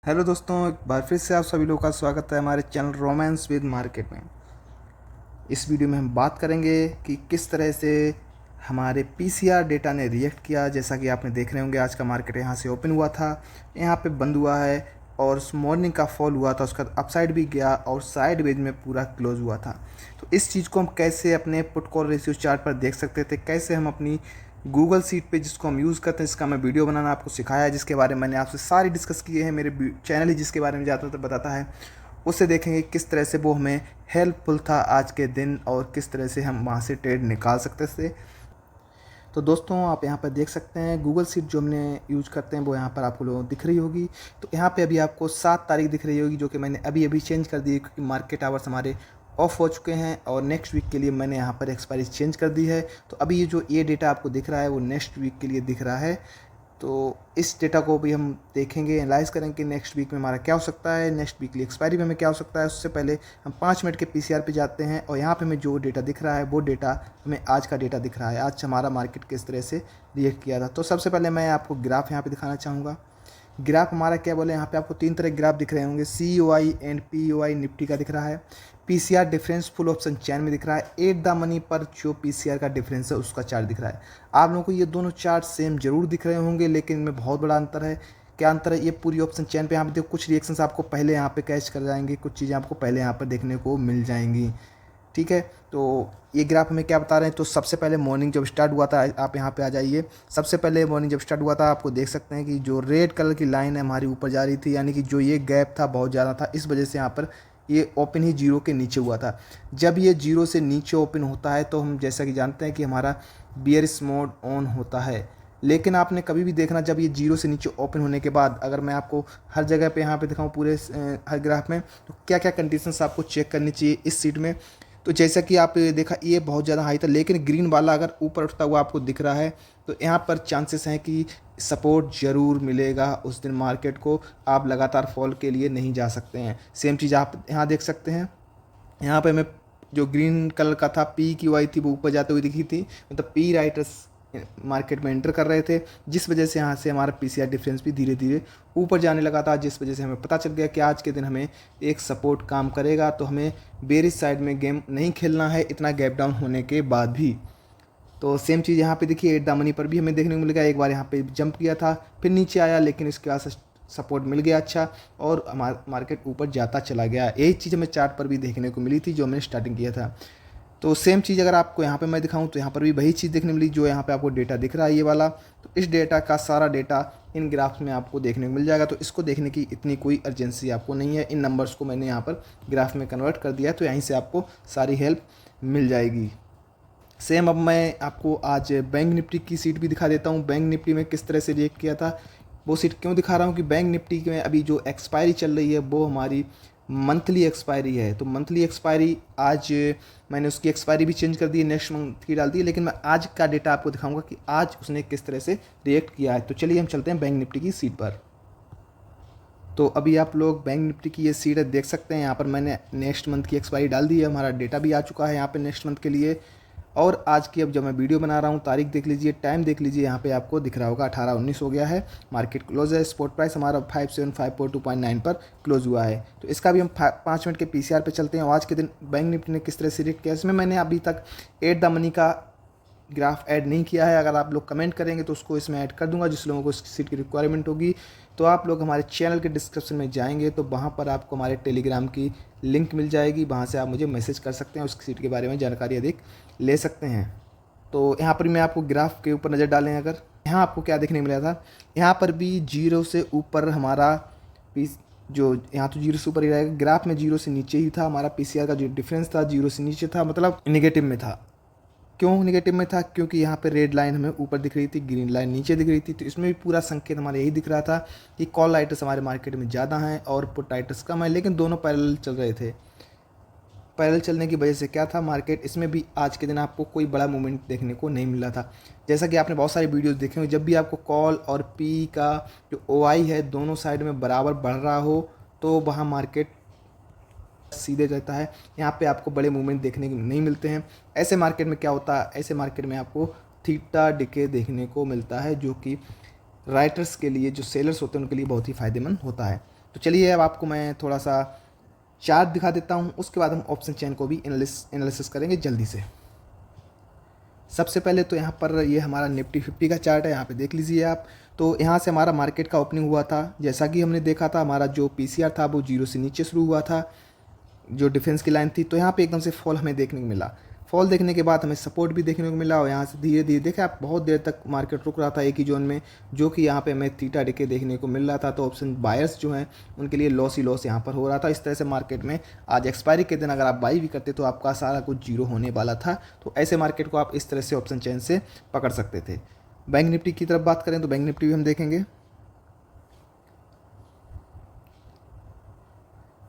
Hello दोस्तों, एक बार फिर से आप सभी लोगों का स्वागत है हमारे चैनल रोमांस विद मार्केट में। इस वीडियो में हम बात करेंगे कि किस तरह से हमारे पीसीआर डेटा ने रिएक्ट किया। जैसा कि आपने देख रहे होंगे, आज का मार्केट यहाँ से ओपन हुआ था, यहाँ पे बंद हुआ है और उस मॉर्निंग का फॉल हुआ था, उसका अपसाइड भी गया और साइड वेज में पूरा क्लोज हुआ था। तो इस चीज़ को हम कैसे अपने पुट कॉल रेशियो चार्ट पर देख सकते थे, कैसे हम अपनी गूगल सीट पे जिसको हम यूज़ करते हैं, जिसका मैं वीडियो बनाना आपको सिखाया है, जिसके बारे में मैंने आपसे सारी डिस्कस किए हैं, मेरे चैनल ही जिसके बारे में ज़्यादातर बताता है, उससे देखेंगे किस तरह से वो हमें हेल्पफुल था आज के दिन और किस तरह से हम वहाँ से ट्रेड निकाल सकते थे। तो दोस्तों, आप यहाँ पर देख सकते हैं गूगल सीट जो हमने यूज़ करते हैं वो यहाँ पर आपको लोगों को दिख रही होगी। तो यहाँ पे अभी आपको 7 तारीख दिख रही होगी, जो कि मैंने अभी अभी चेंज कर दी है क्योंकि मार्केट आवर्स हमारे ऑफ हो चुके हैं और नेक्स्ट वीक के लिए मैंने यहाँ पर एक्सपायरी चेंज कर दी है। तो अभी ये डेटा आपको दिख रहा है वो नेक्स्ट वीक के लिए दिख रहा है। तो इस डेटा को भी हम देखेंगे, एनालाइज़ करेंगे कि नेक्स्ट वीक में हमारा क्या हो सकता है, नेक्स्ट वीकली एक्सपायरी में हमें क्या हो सकता है। उससे पहले हम 5 मिनट के पीसीआर पे जाते हैं और यहाँ पे हमें जो डेटा दिख रहा है वो डेटा हमें आज का डेटा दिख रहा है, आज हमारा मार्केट किस तरह से रिएक्ट किया था। तो सबसे पहले मैं आपको ग्राफ यहाँ पे दिखाना चाहूँगा। ग्राफ हमारा क्या बोले, यहाँ पे आपको 3 तरह के ग्राफ दिख रहे होंगे। COI एंड POI निफ्टी का दिख रहा है। पीसीआर डिफरेंस फुल ऑप्शन चैन में दिख रहा है। एट द मनी पर जो पीसीआर का डिफरेंस है उसका चार्ट दिख रहा है। आप लोगों को ये दोनों चार्ट सेम जरूर दिख रहे होंगे, लेकिन इनमें बहुत बड़ा अंतर है। क्या अंतर है? ये पूरी ऑप्शन चैन पे यहाँ पे देखो, कुछ रिएक्शंस आपको पहले यहाँ पे कैच कर जाएंगे, कुछ चीज़ें आपको पहले यहाँ पर देखने को मिल जाएंगी। ठीक है, तो ये ग्राफ हमें क्या बता रहे हैं? तो सबसे पहले मॉर्निंग जब स्टार्ट हुआ था, आप यहाँ पे आ जाइए। सबसे पहले मॉर्निंग जब स्टार्ट हुआ था, आपको देख सकते हैं कि जो रेड कलर की लाइन है हमारी ऊपर जा रही थी, यानी कि जो ये गैप था बहुत ज़्यादा था, इस वजह से यहाँ पर ये ओपन ही जीरो के नीचे हुआ था। जब ये जीरो से नीचे ओपन होता है तो हम जैसा कि जानते हैं कि हमारा बियरिश मोड ऑन होता है। लेकिन आपने कभी भी देखना, जब ये जीरो से नीचे ओपन होने के बाद, अगर मैं आपको हर जगह पे यहाँ पे दिखाऊँ पूरे हर ग्राफ में, तो क्या क्या कंडीशंस आपको चेक करनी चाहिए इस सीट में। तो जैसा कि आप देखा, ये बहुत ज़्यादा हाई था, लेकिन ग्रीन वाला अगर ऊपर उठता हुआ आपको दिख रहा है तो यहाँ पर चांसेस हैं कि सपोर्ट ज़रूर मिलेगा उस दिन मार्केट को। आप लगातार फॉल के लिए नहीं जा सकते हैं। सेम चीज़ आप यहाँ देख सकते हैं। यहाँ पे हमें जो ग्रीन कलर का था PQI थी वो ऊपर जाते हुए दिखी थी, मतलब पी राइटर्स मार्केट में एंटर कर रहे थे, जिस वजह से यहाँ से हमारा पीसीआर डिफरेंस भी धीरे धीरे ऊपर जाने लगा था, जिस वजह से हमें पता चल गया कि आज के दिन हमें एक सपोर्ट काम करेगा। तो हमें बेरिश साइड में गेम नहीं खेलना है इतना गैप डाउन होने के बाद भी। तो सेम चीज़ यहाँ पे देखिए, एट द मनी पर भी हमें देखने को मिलेगा। एक बार यहाँ पे जंप किया था, फिर नीचे आया, लेकिन इसके बाद सपोर्ट मिल गया अच्छा, और हमारा मार्केट ऊपर जाता चला गया। यही चीज़ हमें चार्ट पर भी देखने को मिली थी जो मैंने स्टार्टिंग किया था। तो सेम चीज़ अगर आपको यहाँ पे मैं दिखाऊं तो यहाँ पर भी वही चीज़ देखने मिली जो यहाँ पे आपको डेटा दिख रहा है, ये वाला। तो इस डेटा का सारा डेटा इन ग्राफ्स में आपको देखने को मिल जाएगा। तो इसको देखने की इतनी कोई अर्जेंसी आपको नहीं है। इन नंबर्स को मैंने यहाँ पर ग्राफ में कन्वर्ट कर दिया, तो यहीं से आपको सारी हेल्प मिल जाएगी। सेम अब मैं आपको आज बैंक निफ्टी की सीट भी दिखा देता हूँ। बैंक निफ्टी में किस तरह से रिएक्ट किया था, वो सीट क्यों दिखा रहा हूँ कि बैंक निफ्टी में अभी जो एक्सपायरी चल रही है वो हमारी मंथली एक्सपायरी है। तो मंथली एक्सपायरी आज मैंने उसकी एक्सपायरी भी चेंज कर दी, नेक्स्ट मंथ की डाल दी, लेकिन मैं आज का डेटा आपको दिखाऊंगा कि आज उसने किस तरह से रिएक्ट किया है। तो चलिए हम चलते हैं बैंक निफ्टी की सीट पर। तो अभी आप लोग बैंक निफ्टी की ये सीट देख सकते हैं। यहाँ पर मैंने नेक्स्ट मंथ की एक्सपायरी डाल दी है, हमारा डेटा भी आ चुका है यहाँ पे नेक्स्ट मंथ के लिए। और आज की अब जब मैं वीडियो बना रहा हूँ, तारीख देख लीजिए, टाइम देख लीजिए, यहाँ पे आपको दिख रहा होगा 18:19 हो गया है। मार्केट क्लोज है, स्पॉट प्राइस हमारा 5754.2.9 पर क्लोज हुआ है। तो इसका भी हम 5 मिनट के पीसीआर पे चलते हैं। और आज के दिन बैंक निफ्टी ने किस तरह से रिएक्ट किया, इसमें मैंने अभी तक एट द मनी का ग्राफ ऐड नहीं किया है। अगर आप लोग कमेंट करेंगे तो उसको इसमें ऐड कर दूंगा, जिस लोगों को इस सीट की रिक्वायरमेंट होगी। तो आप लोग हमारे चैनल के डिस्क्रिप्शन में जाएंगे तो वहाँ पर आपको हमारे टेलीग्राम की लिंक मिल जाएगी, वहाँ से आप मुझे मैसेज कर सकते हैं, उस सीट के बारे में जानकारी अधिक ले सकते हैं। तो यहाँ पर मैं आपको ग्राफ के ऊपर नज़र डालें, अगर यहाँ आपको क्या देखने को मिला था, यहाँ पर भी जीरो से ऊपर हमारा पीस, जो यहाँ तो जीरो से ऊपर ही रहेगा, ग्राफ में जीरो से नीचे ही था हमारा पीसीआर का जो डिफरेंस था, जीरो से नीचे था, मतलब नेगेटिव में था। क्यों नेगेटिव में था? क्योंकि यहाँ पे रेड लाइन हमें ऊपर दिख रही थी, ग्रीन लाइन नीचे दिख रही थी। तो इसमें भी पूरा संकेत हमारा यही दिख रहा था कि कॉल राइटर्स हमारे मार्केट में ज़्यादा हैं और पुट राइटर्स कम है, लेकिन दोनों पैरेलल चल रहे थे। पैरेलल चलने की वजह से क्या था, मार्केट इसमें भी आज के दिन आपको कोई बड़ा मूवमेंट देखने को नहीं मिल रहा था। जैसा कि आपने बहुत सारे वीडियोस देखे होंगे, जब भी आपको कॉल और पी का जो OI है दोनों साइड में बराबर बढ़ रहा हो तो वहाँ मार्केट सीधे रहता है। यहाँ पे आपको बड़े मूवमेंट देखने को नहीं मिलते हैं। ऐसे मार्केट में क्या होता है, ऐसे मार्केट में आपको थीटा डिके देखने को मिलता है, जो कि राइटर्स के लिए, जो सेलर्स होते हैं उनके लिए बहुत ही फ़ायदेमंद होता है। तो चलिए अब आपको मैं थोड़ा सा चार्ट दिखा देता हूँ, उसके बाद हम ऑप्शन चेन को भी एनालिसिस करेंगे जल्दी से। सबसे पहले तो यहाँ पर ये हमारा निफ्टी 50 का चार्ट है, यहाँ पे देख लीजिए आप। तो यहाँ से हमारा मार्केट का ओपनिंग हुआ था, जैसा कि हमने देखा था हमारा जो पीसीआर था वो 0 से नीचे शुरू हुआ था, जो डिफेंस की लाइन थी। तो यहाँ पे एकदम से फॉल हमें देखने को मिला। फॉल देखने के बाद हमें सपोर्ट भी देखने को मिला और यहाँ से धीरे धीरे देखे आप बहुत देर तक मार्केट रुक रहा था एक ही जोन में, जो कि यहाँ पे हमें थीटा डिके देखने को मिल रहा था। तो ऑप्शन बायर्स जो हैं उनके लिए लॉस ही लॉस यहाँ पर हो रहा था। इस तरह से मार्केट में आज एक्सपायरी के दिन अगर आप बाई भी करते तो आपका सारा कुछ जीरो होने वाला था। तो ऐसे मार्केट को आप इस तरह से ऑप्शन चेन से पकड़ सकते थे। बैंक निफ्टी की तरफ बात करें तो बैंक निफ्टी भी हम देखेंगे।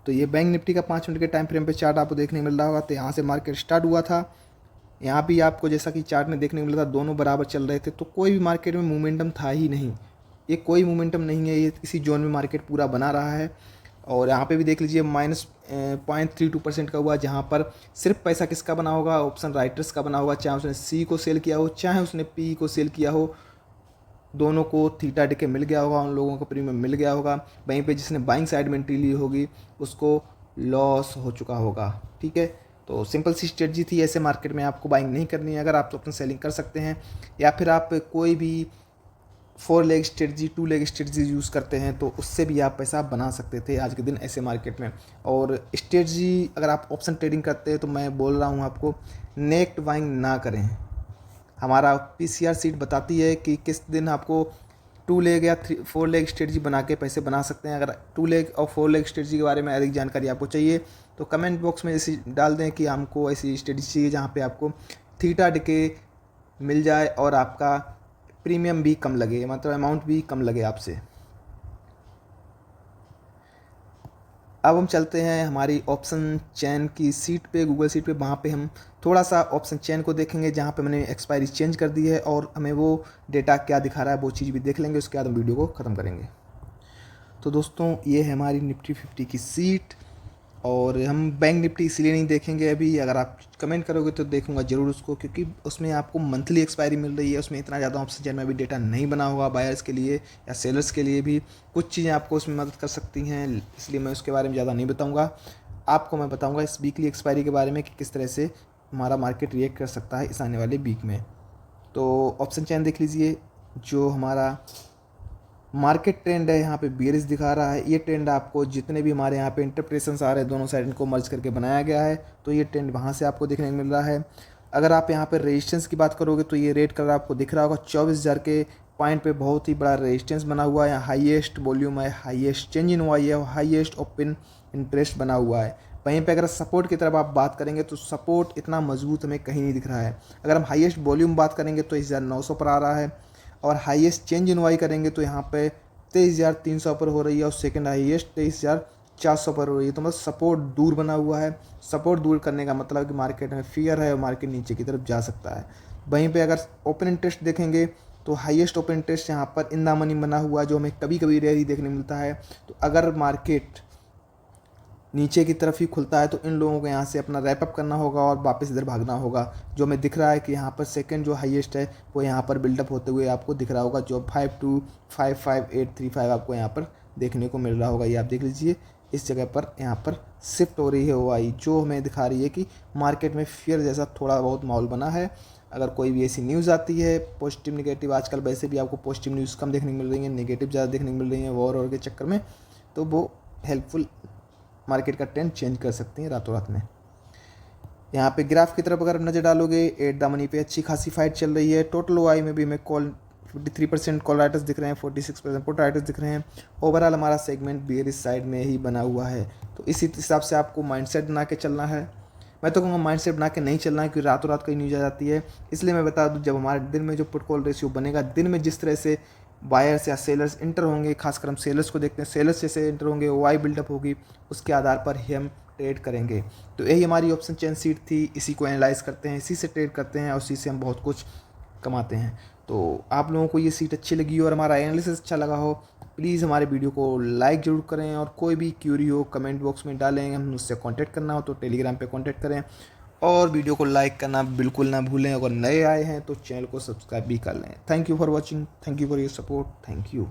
तो ये बैंक निफ्टी का 5 मिनट के टाइम फ्रेम पे चार्ट आपको देखने मिल रहा होगा। तो यहाँ से मार्केट स्टार्ट हुआ था, यहाँ भी आपको जैसा कि चार्ट में देखने को मिला था दोनों बराबर चल रहे थे। तो कोई भी मार्केट में मोमेंटम था ही नहीं, ये कोई मोमेंटम नहीं है, ये इसी जोन में मार्केट पूरा बना रहा है। और यहाँ पे भी देख लीजिए -0.32% का हुआ, जहाँ पर सिर्फ पैसा किसका बना होगा, ऑप्शन राइटर्स का बना होगा। चाहे उसने सी को सेल किया हो, चाहे उसने पी को सेल किया हो, दोनों को थीटा डिके मिल गया होगा, उन लोगों को प्रीमियम मिल गया होगा। वहीं पे जिसने बाइंग साइड में एंट्री ली होगी उसको लॉस हो चुका होगा। ठीक है, तो सिंपल सी स्ट्रेटजी थी। ऐसे मार्केट में आपको बाइंग नहीं करनी है। अगर आप तो अपनी सेलिंग कर सकते हैं, या फिर आप कोई भी 4 leg strategy 2 leg strategy use करते हैं तो उससे भी आप पैसा बना सकते थे आज के दिन ऐसे मार्केट में। और स्ट्रेटजी अगर आप ऑप्शन ट्रेडिंग करते हैं तो मैं बोल रहा हूँ आपको नेक्ट बाइंग ना करें। हमारा पीसीआर सीट बताती है कि किस दिन आपको 2 लेग या 4 लेग स्ट्रेटजी बना के पैसे बना सकते हैं। अगर 2 लेग और 4 लेग स्ट्रेटजी के बारे में अधिक जानकारी आपको चाहिए तो कमेंट बॉक्स में ऐसी डाल दें कि हमको ऐसी स्ट्रेटजी चाहिए जहाँ पे आपको थीटा डिके मिल जाए और आपका प्रीमियम भी कम लगे, मतलब अमाउंट भी कम लगे आपसे। अब हम चलते हैं हमारी ऑप्शन चेन की सीट पे, गूगल सीट पे। वहाँ पे हम थोड़ा सा ऑप्शन चेन को देखेंगे जहाँ पे मैंने एक्सपायरी चेंज कर दी है और हमें वो डेटा क्या दिखा रहा है वो चीज़ भी देख लेंगे। उसके बाद हम वीडियो को ख़त्म करेंगे। तो दोस्तों ये है हमारी निफ्टी 50 की सीट, और हम बैंक निफ्टी इसलिए नहीं देखेंगे अभी। अगर आप कमेंट करोगे तो देखूंगा ज़रूर उसको, क्योंकि उसमें आपको मंथली एक्सपायरी मिल रही है। उसमें इतना ज़्यादा ऑप्शन चेन में अभी डेटा नहीं बना होगा बायर्स के लिए या सेलर्स के लिए भी। कुछ चीज़ें आपको उसमें मदद कर सकती हैं, इसलिए मैं उसके बारे में ज़्यादा नहीं बताऊँगा। आपको मैं बताऊँगा इस वीकली एक्सपायरी के बारे में कि किस तरह से हमारा मार्केट रिएक्ट कर सकता है इस आने वाले वीक में। तो ऑप्शन चेन देख लीजिए, जो हमारा मार्केट ट्रेंड है यहाँ पे बेयरिश दिखा रहा है। ये ट्रेंड आपको जितने भी हमारे यहाँ पे इंटरप्रेशंस आ रहे हैं दोनों साइड इनको मर्ज करके बनाया गया है, तो ये ट्रेंड वहाँ से आपको देखने को मिल रहा है। अगर आप यहाँ पे रेजिस्टेंस की बात करोगे तो ये रेड कलर आपको दिख रहा होगा 24,000 के पॉइंट पे बहुत ही बड़ा रेजिस्टेंस बना हुआ है। हाईएस्ट वॉल्यूम है, हाईएस्ट चेंज इन हुआ है, हाईएस्ट ओपन इंटरेस्ट बना हुआ है। वहीं पे अगर सपोर्ट की तरफ आप बात करेंगे तो सपोर्ट इतना मजबूत हमें कहीं नहीं दिख रहा है। अगर हम हाईएस्ट वॉल्यूम बात करेंगे तो 1900 पर आ रहा है, और हाईएस्ट चेंज इन वाई करेंगे तो यहाँ पे 23,300 पर हो रही है, और सेकंड हाईएस्ट 23,400 पर हो रही है। तो मतलब सपोर्ट दूर बना हुआ है। सपोर्ट दूर करने का मतलब कि मार्केट में फियर है और मार्केट नीचे की तरफ जा सकता है। वहीं पे अगर ओपन इंटरेस्ट देखेंगे तो हाईएस्ट ओपन इंटरेस्ट यहाँ पर इन द मनी बना हुआ है, जो हमें कभी कभी रेयर ही देखने मिलता है। तो अगर मार्केट नीचे की तरफ ही खुलता है तो इन लोगों को यहाँ से अपना रैप अप करना होगा और वापस इधर भागना होगा। जो हमें दिख रहा है कि यहाँ पर सेकंड जो हाईएस्ट है वो यहाँ पर बिल्डअप होते हुए आपको दिख रहा होगा, जो 5255,835 आपको यहाँ पर देखने को मिल रहा होगा। ये आप देख लीजिए, इस जगह पर यहाँ पर शिफ्ट हो रही है ओआई, जो हमें दिखा रही है कि मार्केट में फियर जैसा थोड़ा बहुत माहौल बना है। अगर कोई भी ऐसी न्यूज़ आती है पॉजिटिव निगेटिव, आजकल वैसे भी आपको पॉजिटिव न्यूज़ कम देखने को मिल रही है, नेगेटिव ज़्यादा देखने को मिल रही है वॉर के चक्कर में, तो वो हेल्पफुल मार्केट का ट्रेंड चेंज कर सकती हैं रातों रात में। यहाँ पे ग्राफ की तरफ अगर नज़र डालोगे एट द मनी पे अच्छी खासी फाइट चल रही है। टोटल ओआई में भी हमें 53% कॉल राइटर्स दिख रहे हैं, 46% पुट राइटर्स दिख रहे हैं। ओवरऑल हमारा सेगमेंट बेयरिश साइड में ही बना हुआ है। तो इसी हिसाब से आपको माइंडसेट बना के चलना है। मैं तो कहूँगा माइंडसेट बना के नहीं चलना है, क्योंकि रातों रात कहीं न्यूज आ जाती है। इसलिए मैं बता दूँ, जब हमारे दिन में जो पुट कॉल रेशियो बनेगा, दिन में जिस तरह से बायर्स या सेलर्स इंटर होंगे, खासकर हम सेलर्स को देखते हैं, सेलर्स जैसे इंटर होंगे ओआई बिल्डअप होगी, उसके आधार पर ही हम ट्रेड करेंगे। तो यही हमारी ऑप्शन चेन सीट थी, इसी को एनालाइज करते हैं, इसी से ट्रेड करते हैं और इसी से हम बहुत कुछ कमाते हैं। तो आप लोगों को ये सीट अच्छी लगी और हमारा एनालिसिस अच्छा लगा हो, प्लीज़ हमारे वीडियो को लाइक ज़रूर करें, और कोई भी क्यूरी हो कमेंट बॉक्स में डालें। हम उससे कांटेक्ट करना हो तो टेलीग्राम पे कांटेक्ट करें, और वीडियो को लाइक करना बिल्कुल ना भूलें। अगर नए आए हैं तो चैनल को सब्सक्राइब भी कर लें। Thank you for watching, thank you for your support, thank you.